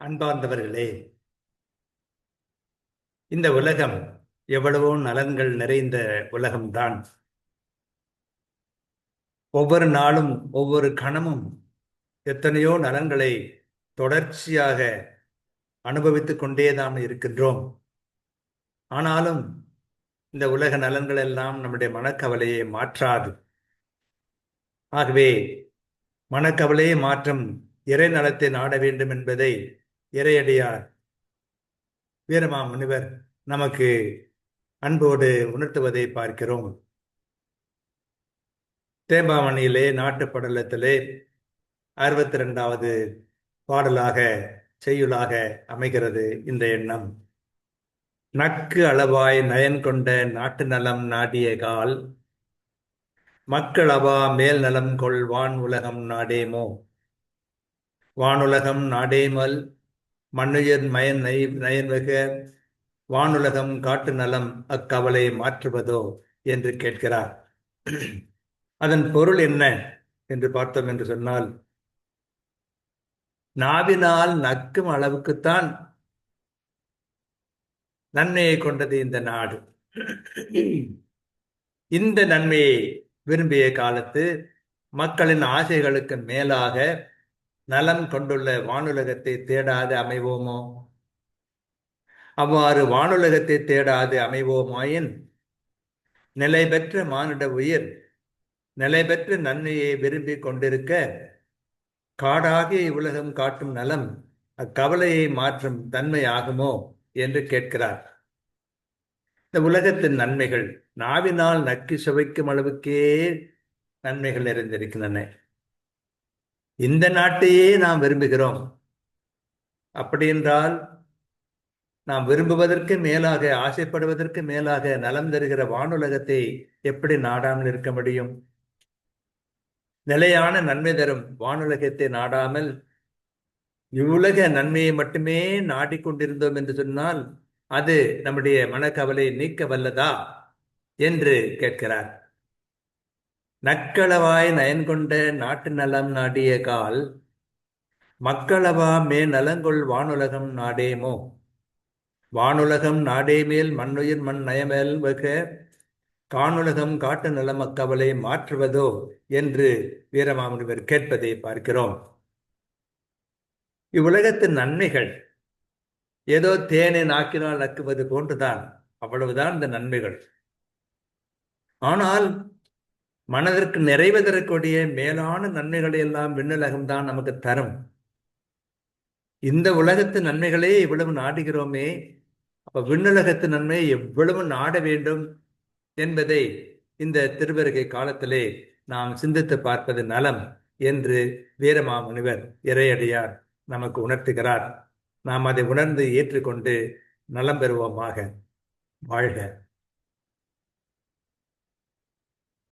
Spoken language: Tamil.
அன்பார்ந்தவர்களே, இந்த உலகம் எவ்வளவோ நலன்கள் நிறைந்த உலகம்தான். ஒவ்வொரு நாளும் ஒவ்வொரு கணமும் எத்தனையோ நலன்களை தொடர்ச்சியாக அனுபவித்துக் கொண்டேதான் இருக்கின்றோம். ஆனாலும் இந்த உலக நலன்கள் எல்லாம் நம்முடைய மனக்கவலையை மாற்றாது. ஆகவே மனக்கவலையை மாற்றும் இறை நலத்தை நாட வேண்டும் என்பதை இறையடியார் வீரமாமுனிவர் நமக்கு அன்போடு உணர்த்துவதை பார்க்கிறோம். தேம்பாவணியிலே நாட்டுப்படலத்திலே 62வது பாடலாக செய்யுளாக அமைகிறது இந்த எண்ணம். நக்கு அளவாய் நயன் கொண்ட நாட்டு நலம் நாடிய கால், மக்களவா மேல் நலம் கொள் வான் உலகம் நாடேமோ. வானுலகம் நாடேமல் மண்ணுயிர் மயன் நயன்வக, வானுலகம் காட்டு நலம் அக்கவலை மாற்றுவதோ என்று கேட்கிறார். அதன் பொருள் என்ன என்று பார்த்தோம் என்று சொன்னால், நாவினால் நக்கும் அளவுக்குத்தான் நன்மையை கொண்டது இந்த நாடு. இந்த நன்மையை விரும்பிய காலத்து மக்களின் ஆசைகளுக்கு மேலாக நலம் கொண்டுள்ள வானுலகத்தை தேடாது அமைவோமோ? அவ்வாறு வானுலகத்தை தேடாது அமைவோமாயின் நிலை பெற்ற மானுட உயிர் நிலை பெற்ற நன்மையை விரும்பி கொண்டிருக்க, காடாகிய இவ்வுலகம் காட்டும் நலம் அக்கவலையை மாற்றும் தன்மை ஆகுமோ என்று கேட்கிறார். இந்த உலகத்தின் நன்மைகள் நாவினால் நக்கி சுவைக்கும் அளவுக்கே நன்மைகள் நிறைந்திருக்கின்றன. இந்த நாட்டையே நாம் விரும்புகிறோம். அப்படி என்றால் நாம் விரும்புவதற்கு மேலாக, ஆசைப்படுவதற்கு மேலாக நலம் தருகிற வானுலகத்தை எப்படி நாடாமல் இருக்க முடியும்? நிலையான நன்மை தரும் வானுலகத்தை நாடாமல் இவ்வுலக நன்மையை மட்டுமே நாடிக்கொண்டிருந்தோம் என்று சொன்னால் அது நம்முடைய மனக்கவலை நீக்க வல்லதா என்று கேட்கிறார். நக்களவாய் நயன் கொண்ட நாட்டு நலம் நாடிய கால், மக்களவா மே நலங்கொள் வானுலகம் நாடேமோ. வானுலகம் நாடேமேல் மண்ணுயிர் மண் நயமேல் வக, காணுலகம் காட்டு நலம் அக்கவலை மாற்றுவதோ என்று வீரமாமுனிவர் கேட்பதை பார்க்கிறோம். இவ்வுலகத்தின் நன்மைகள் ஏதோ தேனை நாக்கினால் நக்குவது போன்றுதான், அவ்வளவுதான் இந்த நன்மைகள். ஆனால் மனதிற்கு நிறைவு தரக்கூடிய மேலான நன்மைகளை எல்லாம் விண்ணுலகம்தான் நமக்கு தரும். இந்த உலகத்து நன்மைகளே இவ்வளவு நாடுகிறோமே, அப்ப விண்ணுலகத்து நன்மையை எவ்வளவு நாட வேண்டும் என்பதை இந்த திருவருகை காலத்திலே நாம் சிந்தித்து பார்ப்பது நலம் என்று வீரமாமுனிவர் இறையடியார் நமக்கு உணர்த்துகிறார். நாம் அதை உணர்ந்து ஏற்றுக்கொண்டு நலம் பெறுவோமாக. வாழ்க.